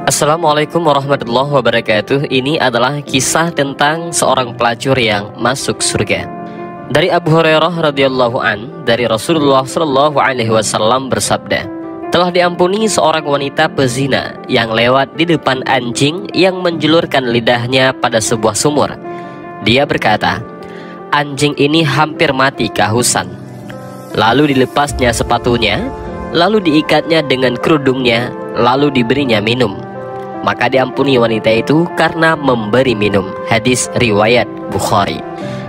Assalamualaikum warahmatullahi wabarakatuh. Ini adalah kisah tentang seorang pelacur yang masuk surga. Dari Abu Hurairah radhiyallahu an, dari Rasulullah sallallahu alaihi wasallam bersabda, telah diampuni seorang wanita pezina yang lewat di depan anjing yang menjulurkan lidahnya pada sebuah sumur. Dia berkata, anjing ini hampir mati kehausan. Lalu dilepasnya sepatunya, lalu diikatnya dengan kerudungnya, lalu diberinya minum. Maka diampuni wanita itu karena memberi minum. Hadis riwayat Bukhari.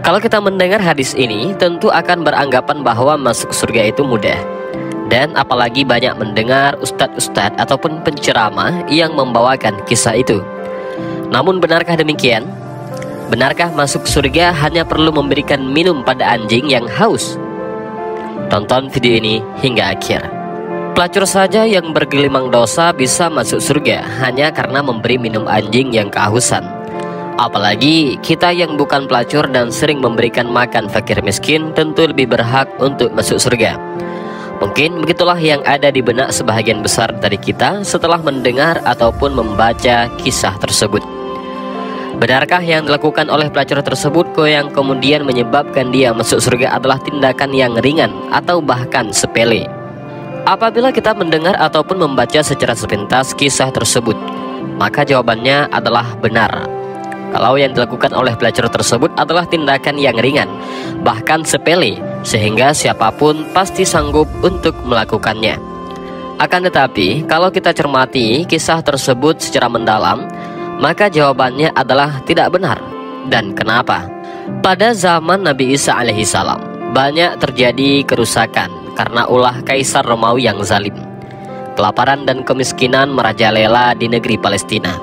Kalau kita mendengar hadis ini, tentu akan beranggapan bahwa masuk surga itu mudah. Dan apalagi banyak mendengar ustadz-ustadz ataupun penceramah yang membawakan kisah itu. Namun benarkah demikian? Benarkah masuk surga hanya perlu memberikan minum pada anjing yang haus? Tonton video ini hingga akhir. Pelacur saja yang bergelimang dosa bisa masuk surga hanya karena memberi minum anjing yang kehausan. Apalagi kita yang bukan pelacur dan sering memberikan makan fakir miskin tentu lebih berhak untuk masuk surga. Mungkin begitulah yang ada di benak sebahagian besar dari kita setelah mendengar ataupun membaca kisah tersebut. Benarkah yang dilakukan oleh pelacur tersebut yang kemudian menyebabkan dia masuk surga adalah tindakan yang ringan atau bahkan sepele? Apabila kita mendengar ataupun membaca secara sepintas kisah tersebut, maka jawabannya adalah benar. Kalau yang dilakukan oleh pelacur tersebut adalah tindakan yang ringan, bahkan sepele, sehingga siapapun pasti sanggup untuk melakukannya. Akan tetapi, kalau kita cermati kisah tersebut secara mendalam, maka jawabannya adalah tidak benar. Dan kenapa? Pada zaman Nabi Isa alaihissalam, banyak terjadi kerusakan karena ulah Kaisar Romawi yang zalim. Kelaparan dan kemiskinan merajalela di negeri Palestina.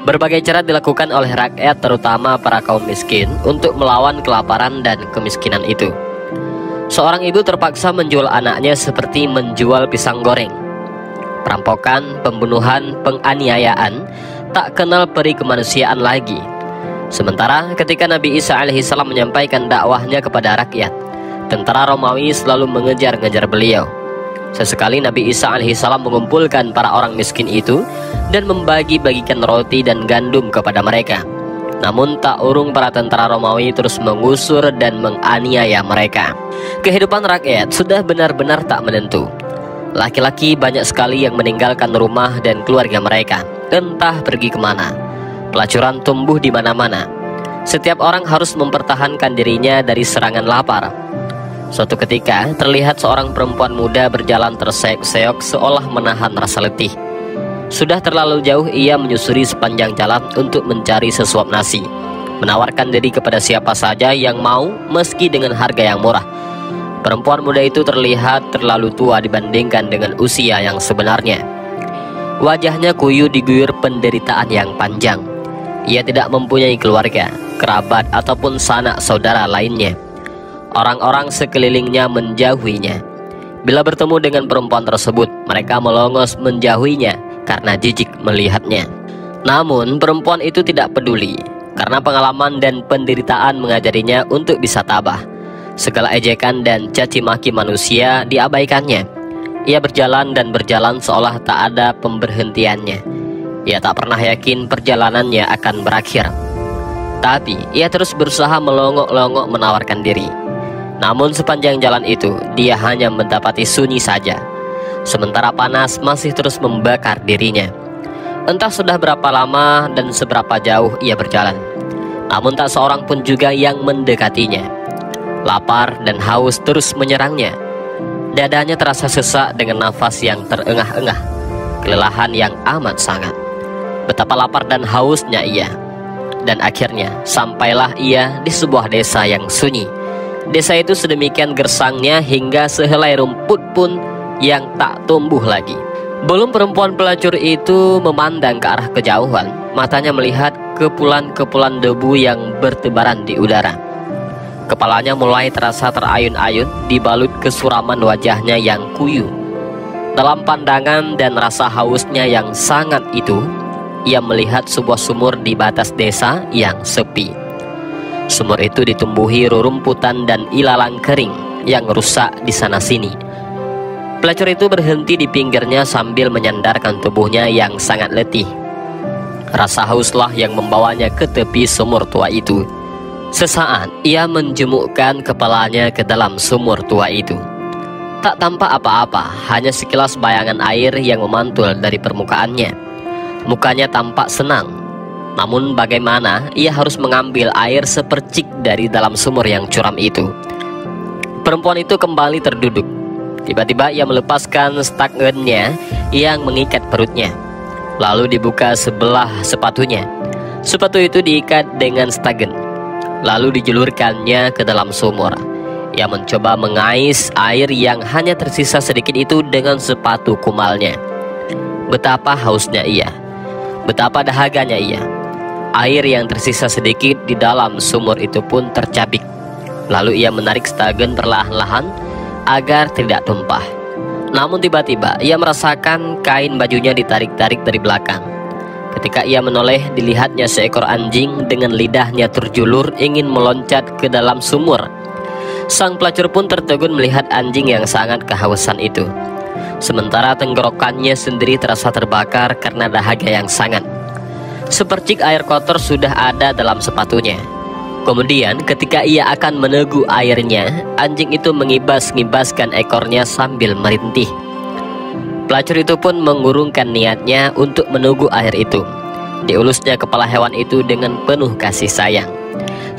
Berbagai cara dilakukan oleh rakyat, terutama para kaum miskin, untuk melawan kelaparan dan kemiskinan itu. Seorang ibu terpaksa menjual anaknya seperti menjual pisang goreng. Perampokan, pembunuhan, penganiayaan, tak kenal peri kemanusiaan lagi. Sementara ketika Nabi Isa alaihissalam menyampaikan dakwahnya kepada rakyat, tentara Romawi selalu mengejar-ngejar beliau. Sesekali Nabi Isa alaihissalam mengumpulkan para orang miskin itu dan membagi-bagikan roti dan gandum kepada mereka. Namun tak urung para tentara Romawi terus mengusur dan menganiaya mereka. Kehidupan rakyat sudah benar-benar tak menentu. Laki-laki banyak sekali yang meninggalkan rumah dan keluarga mereka, entah pergi kemana. Pelacuran tumbuh di mana-mana. Setiap orang harus mempertahankan dirinya dari serangan lapar. Suatu ketika, terlihat seorang perempuan muda berjalan terseok-seok seolah menahan rasa letih. Sudah terlalu jauh ia menyusuri sepanjang jalan untuk mencari sesuap nasi, menawarkan diri kepada siapa saja yang mau meski dengan harga yang murah. Perempuan muda itu terlihat terlalu tua dibandingkan dengan usia yang sebenarnya. Wajahnya kuyu diguyur penderitaan yang panjang. Ia tidak mempunyai keluarga, kerabat ataupun sanak saudara lainnya. Orang-orang sekelilingnya menjauhinya. Bila bertemu dengan perempuan tersebut, mereka melongos menjauhinya karena jijik melihatnya. Namun perempuan itu tidak peduli, karena pengalaman dan penderitaan mengajarinya untuk bisa tabah. Segala ejekan dan caci maki manusia diabaikannya. Ia berjalan dan berjalan seolah tak ada pemberhentiannya. Ia tak pernah yakin perjalanannya akan berakhir. Tapi ia terus berusaha melongok-longok menawarkan diri. Namun sepanjang jalan itu, dia hanya mendapati sunyi saja. Sementara panas masih terus membakar dirinya. Entah sudah berapa lama dan seberapa jauh ia berjalan, namun tak seorang pun juga yang mendekatinya. Lapar dan haus terus menyerangnya. Dadanya terasa sesak dengan nafas yang terengah-engah, kelelahan yang amat sangat. Betapa lapar dan hausnya ia. Dan akhirnya sampailah ia di sebuah desa yang sunyi. Desa itu sedemikian gersangnya hingga sehelai rumput pun yang tak tumbuh lagi. Belum perempuan pelacur itu memandang ke arah kejauhan, matanya melihat kepulan-kepulan debu yang bertebaran di udara. Kepalanya mulai terasa terayun-ayun dibalut kesuraman wajahnya yang kuyu. Dalam pandangan dan rasa hausnya yang sangat itu, ia melihat sebuah sumur di batas desa yang sepi. Sumur itu ditumbuhi rerumputan dan ilalang kering yang rusak di sana-sini. Pelacur itu berhenti di pinggirnya sambil menyandarkan tubuhnya yang sangat letih. Rasa hauslah yang membawanya ke tepi sumur tua itu. Sesaat ia menjemukkan kepalanya ke dalam sumur tua itu. Tak tampak apa-apa, hanya sekilas bayangan air yang memantul dari permukaannya. Mukanya tampak senang. Namun bagaimana ia harus mengambil air sepercik dari dalam sumur yang curam itu? Perempuan itu kembali terduduk. Tiba-tiba ia melepaskan stagennya yang mengikat perutnya. Lalu dibuka sebelah sepatunya. Sepatu itu diikat dengan stagen. Lalu dijulurkannya ke dalam sumur. Ia mencoba mengais air yang hanya tersisa sedikit itu dengan sepatu kumalnya. Betapa hausnya ia. Betapa dahaganya ia. Air yang tersisa sedikit di dalam sumur itu pun tercabik. Lalu ia menarik stagen perlahan-lahan agar tidak tumpah. Namun tiba-tiba ia merasakan kain bajunya ditarik-tarik dari belakang. Ketika ia menoleh, dilihatnya seekor anjing dengan lidahnya terjulur ingin meloncat ke dalam sumur. Sang pelacur pun tertegun melihat anjing yang sangat kehausan itu. Sementara tenggorokannya sendiri terasa terbakar karena dahaga yang sangat. Sepercik air kotor sudah ada dalam sepatunya. Kemudian ketika ia akan meneguk airnya, anjing itu mengibas-ngibaskan ekornya sambil merintih. Pelacur itu pun mengurungkan niatnya untuk meneguk air itu. Diulusnya kepala hewan itu dengan penuh kasih sayang.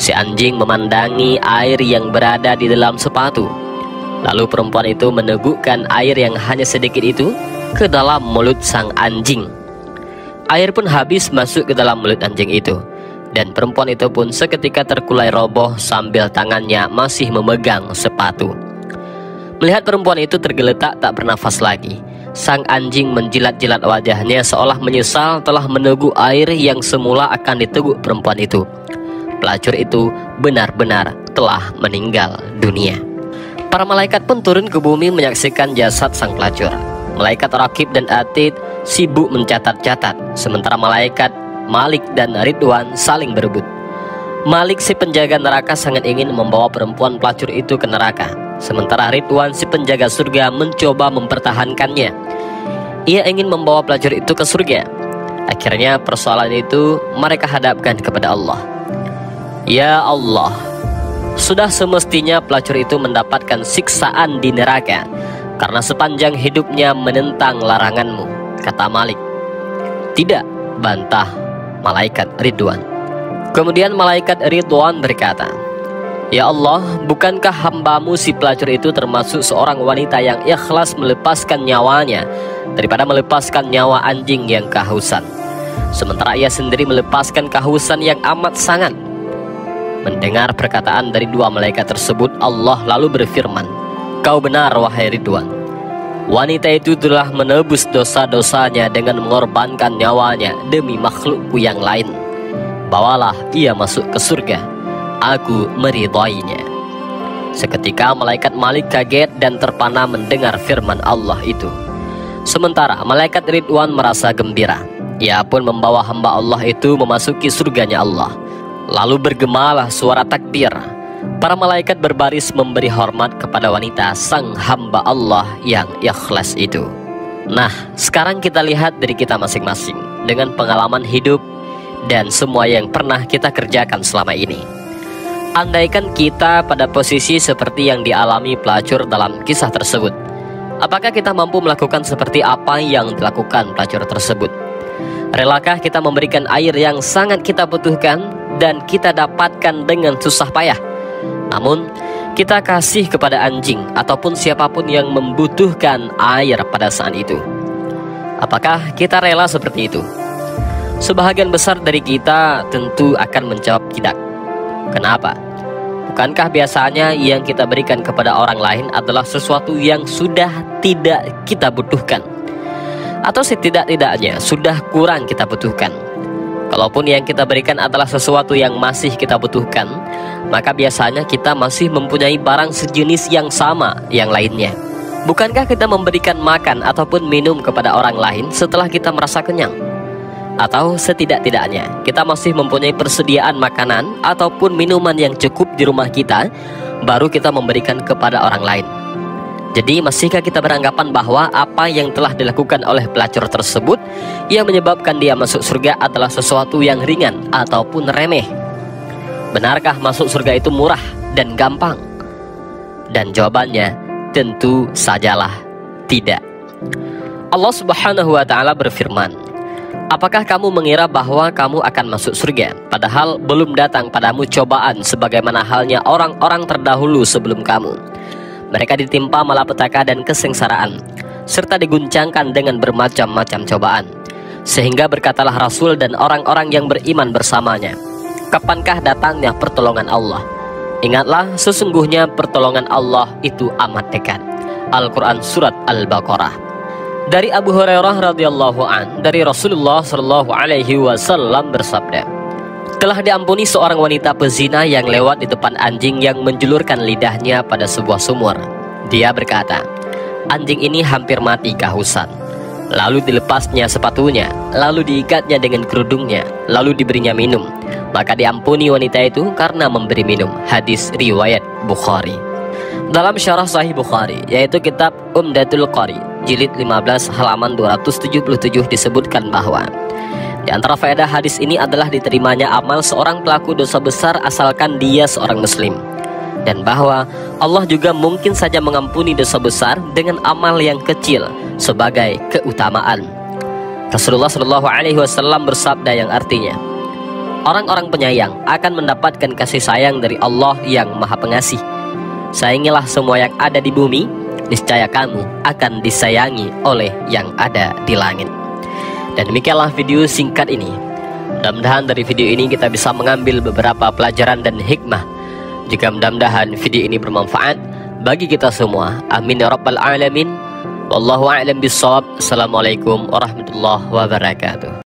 Si anjing memandangi air yang berada di dalam sepatu. Lalu perempuan itu menegukkan air yang hanya sedikit itu ke dalam mulut sang anjing. Air pun habis masuk ke dalam mulut anjing itu. Dan perempuan itu pun seketika terkulai roboh sambil tangannya masih memegang sepatu. Melihat perempuan itu tergeletak tak bernafas lagi, sang anjing menjilat-jilat wajahnya seolah menyesal telah meneguk air yang semula akan diteguk perempuan itu. Pelacur itu benar-benar telah meninggal dunia. Para malaikat pun turun ke bumi menyaksikan jasad sang pelacur. Malaikat Raqib dan Atid sibuk mencatat-catat, sementara malaikat Malik dan Ridwan saling berebut. Malik si penjaga neraka sangat ingin membawa perempuan pelacur itu ke neraka, sementara Ridwan si penjaga surga mencoba mempertahankannya. Ia ingin membawa pelacur itu ke surga. Akhirnya persoalan itu mereka hadapkan kepada Allah. Ya Allah, sudah semestinya pelacur itu mendapatkan siksaan di neraka karena sepanjang hidupnya menentang laranganmu, kata Malik. Tidak, bantah malaikat Ridwan. Kemudian malaikat Ridwan berkata, Ya Allah, bukankah hambamu si pelacur itu termasuk seorang wanita yang ikhlas melepaskan nyawanya daripada melepaskan nyawa anjing yang kehausan, sementara ia sendiri melepaskan kehausan yang amat sangat. Mendengar perkataan dari dua malaikat tersebut, Allah lalu berfirman, Kau benar wahai Ridwan. Wanita itu telah menebus dosa-dosanya dengan mengorbankan nyawanya demi makhlukku yang lain. Bawalah ia masuk ke surga. Aku meridainya. Seketika malaikat Malik kaget dan terpana mendengar firman Allah itu. Sementara malaikat Ridwan merasa gembira. Ia pun membawa hamba Allah itu memasuki surganya Allah. Lalu bergemalah suara takbir. Para malaikat berbaris memberi hormat kepada wanita sang hamba Allah yang ikhlas itu. Nah, sekarang kita lihat dari kita masing-masing dengan pengalaman hidup dan semua yang pernah kita kerjakan selama ini. Andaikan kita pada posisi seperti yang dialami pelacur dalam kisah tersebut, apakah kita mampu melakukan seperti apa yang dilakukan pelacur tersebut? Relakah kita memberikan air yang sangat kita butuhkan dan kita dapatkan dengan susah payah? Namun, kita kasih kepada anjing ataupun siapapun yang membutuhkan air pada saat itu. Apakah kita rela seperti itu? Sebahagian besar dari kita tentu akan menjawab tidak. Kenapa? Bukankah biasanya yang kita berikan kepada orang lain adalah sesuatu yang sudah tidak kita butuhkan? Atau setidak-tidaknya sudah kurang kita butuhkan? Kalaupun yang kita berikan adalah sesuatu yang masih kita butuhkan, maka biasanya kita masih mempunyai barang sejenis yang sama yang lainnya. Bukankah kita memberikan makan ataupun minum kepada orang lain setelah kita merasa kenyang? Atau setidak-tidaknya kita masih mempunyai persediaan makanan ataupun minuman yang cukup di rumah kita, baru kita memberikan kepada orang lain. Jadi masihkah kita beranggapan bahwa apa yang telah dilakukan oleh pelacur tersebut yang menyebabkan dia masuk surga adalah sesuatu yang ringan ataupun remeh? Benarkah masuk surga itu murah dan gampang? Dan jawabannya tentu sajalah tidak. Allah Subhanahu wa Ta'ala berfirman, apakah kamu mengira bahwa kamu akan masuk surga, padahal belum datang padamu cobaan sebagaimana halnya orang-orang terdahulu sebelum kamu? Mereka ditimpa malapetaka dan kesengsaraan, serta diguncangkan dengan bermacam-macam cobaan. Sehingga berkatalah Rasul dan orang-orang yang beriman bersamanya, kapankah datangnya pertolongan Allah? Ingatlah, sesungguhnya pertolongan Allah itu amat dekat. Al-Quran Surat Al-Baqarah. Dari Abu Hurairah radhiyallahu an, dari Rasulullah sallallahu alaihi wasallam bersabda, telah diampuni seorang wanita pezina yang lewat di depan anjing yang menjulurkan lidahnya pada sebuah sumur. Dia berkata, anjing ini hampir mati kehausan. Lalu dilepasnya sepatunya, lalu diikatnya dengan kerudungnya, lalu diberinya minum. Maka diampuni wanita itu karena memberi minum. Hadis riwayat Bukhari. Dalam syarah Sahih Bukhari, yaitu kitab Umdatul Qari, jilid 15 halaman 277, disebutkan bahwa di antara faedah hadis ini adalah diterimanya amal seorang pelaku dosa besar asalkan dia seorang muslim, dan bahwa Allah juga mungkin saja mengampuni dosa besar dengan amal yang kecil sebagai keutamaan. Rasulullah Shallallahu Alaihi Wasallam bersabda yang artinya, orang-orang penyayang akan mendapatkan kasih sayang dari Allah yang Maha Pengasih. Sayangilah semua yang ada di bumi, niscaya kamu akan disayangi oleh yang ada di langit. Dan demikianlah video singkat ini. Mudah-mudahan dari video ini kita bisa mengambil beberapa pelajaran dan hikmah. Jika mudah-mudahan video ini bermanfaat bagi kita semua. Amin ya rabbal alamin. Wallahu a'lam bissawab. Assalamualaikum warahmatullahi wabarakatuh.